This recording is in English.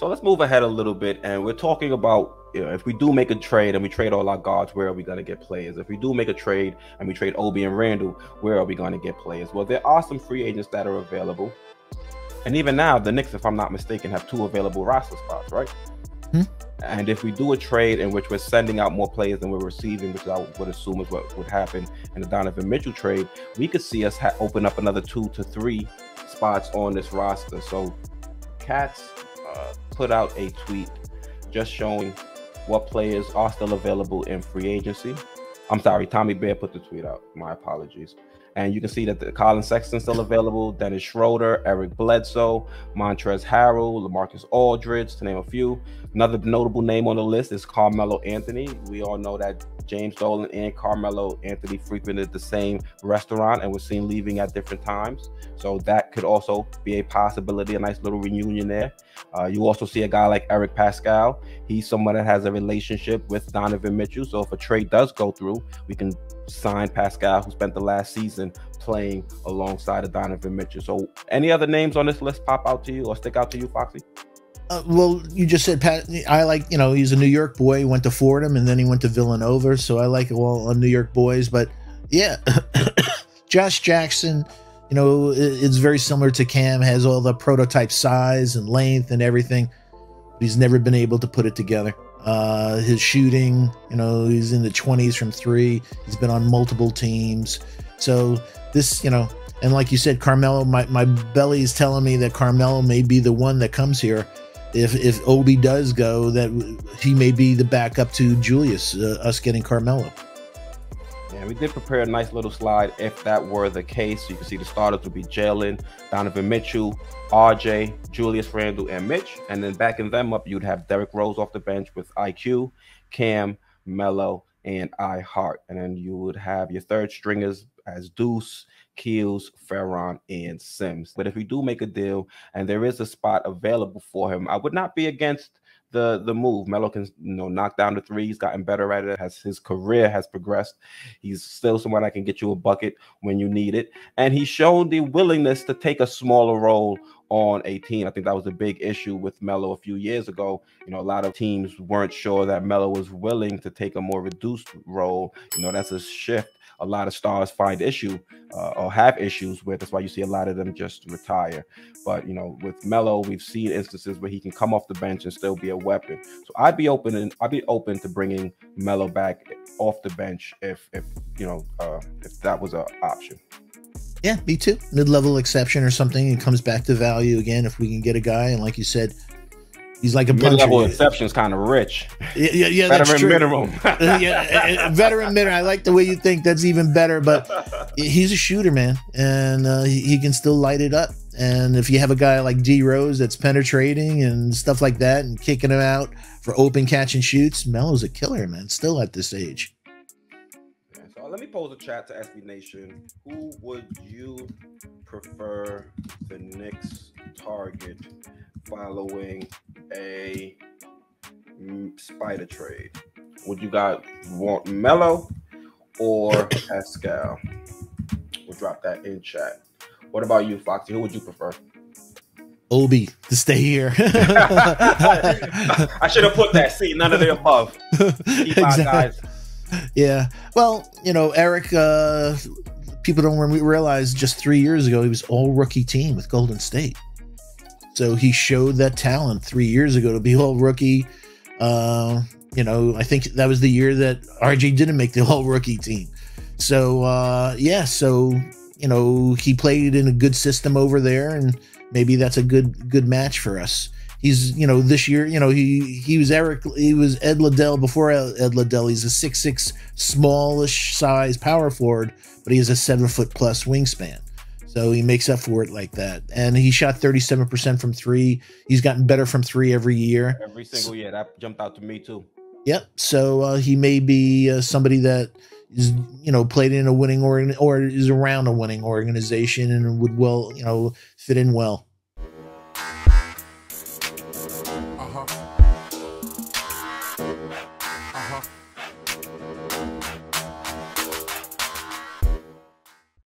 So let's move ahead a little bit, and we're talking about, if we do make a trade and we trade all our guards, where are we going to get players? If we do make a trade and we trade Obi and Randall, where are we going to get players? Well, there are some free agents that are available, and even now, the Knicks, if I'm not mistaken, have 2 available roster spots, right? And if we do a trade in which we're sending out more players than we're receiving, which I would assume is what would happen in the Donovan Mitchell trade, we could see us open up another 2 to 3 spots on this roster. So Cats put out a tweet just showing what players are still available in free agency. I'm sorry, Tommy Bear put the tweet out. My apologies. And you can see that the Colin Sexton's still available, Dennis Schroeder, Eric Bledsoe, Montrezl Harrell, LaMarcus Aldridge, to name a few. Another notable name on the list is Carmelo Anthony. We all know that James Dolan and Carmelo Anthony frequented the same restaurant and were seen leaving at different times. So that could also be a possibility, a nice little reunion there. You also see a guy like Eric Paschall. He's someone that has a relationship with Donovan Mitchell. So if a trade does go through, we can sign Paschall, who spent the last season playing alongside of Donovan Mitchell. So any other names on this list pop out to you or stick out to you, Foxy? Well, you just said Pat. I like, he's a New York boy. He went to Fordham and then he went to Villanova. So I like all New York boys. But yeah, Josh Jackson, it's very similar to Cam, has all the prototype size and length and everything. But he's never been able to put it together. His shooting, he's in the 20s from 3. He's been on multiple teams. So this, and like you said, Carmelo, my belly is telling me that Carmelo may be the one that comes here. If Obi does go, that he may be the backup to Julius, us getting Carmelo. Yeah, we did prepare a nice little slide if that were the case. You can see the starters would be Jalen, Donovan Mitchell, RJ, Julius Randle, and Mitch. And then backing them up, you'd have Derrick Rose off the bench with IQ, Cam, Melo, and Hart. And then you would have your third stringers as Deuce, Keels, Ferron, and Sims. But if we do make a deal and there is a spot available for him, I would not be against the move. Melo can knock down the 3. He's gotten better at it as his career has progressed. He's still someone that can get you a bucket when you need it, and he's shown the willingness to take a smaller role on a team. I think that was a big issue with Melo a few years ago. A lot of teams weren't sure that Melo was willing to take a more reduced role. That's a shift a lot of stars find issue or have issues with. That's why you see a lot of them just retire. But with Melo, we've seen instances where he can come off the bench and still be a weapon. So I'd be open to bringing Melo back off the bench if that was an option. Yeah, me too. Mid-level exception or something. It comes back to value again if we can get a guy. And like you said, he's like a mid-level exception is kind of rich. Yeah, veteran that's true. minimum. Yeah, veteran minimum. I like the way you think. That's even better. But he's a shooter, man, and he can still light it up. And if you have a guy like D Rose that's penetrating and stuff like that and kicking him out for open catch and shoots, Melo's a killer, man. Still at this age. Let me pose a chat to SB Nation. Who would you prefer the Knicks target following a spider trade? Would you guys want Melo or Paschall? We'll drop that in chat. What about you, Foxy? Who would you prefer? Obi to stay here. I should have put that. See, none of the above. Keep exactly. Guys. Yeah. Well, Eric, people don't realize just 3 years ago, he was all rookie team with Golden State. So he showed that talent 3 years ago to be all rookie. I think that was the year that RJ didn't make the all rookie team. So, he played in a good system over there, and maybe that's a good match for us. He's, this year, he was Ed Liddell before Ed Liddell. He's a 6'6", smallish size power forward, but he has a 7-foot plus wingspan. So he makes up for it like that. And he shot 37% from 3. He's gotten better from 3 every year. Every single year. That jumped out to me too. Yep. So he may be somebody that is, played in a winning or is around a winning organization and would fit in well.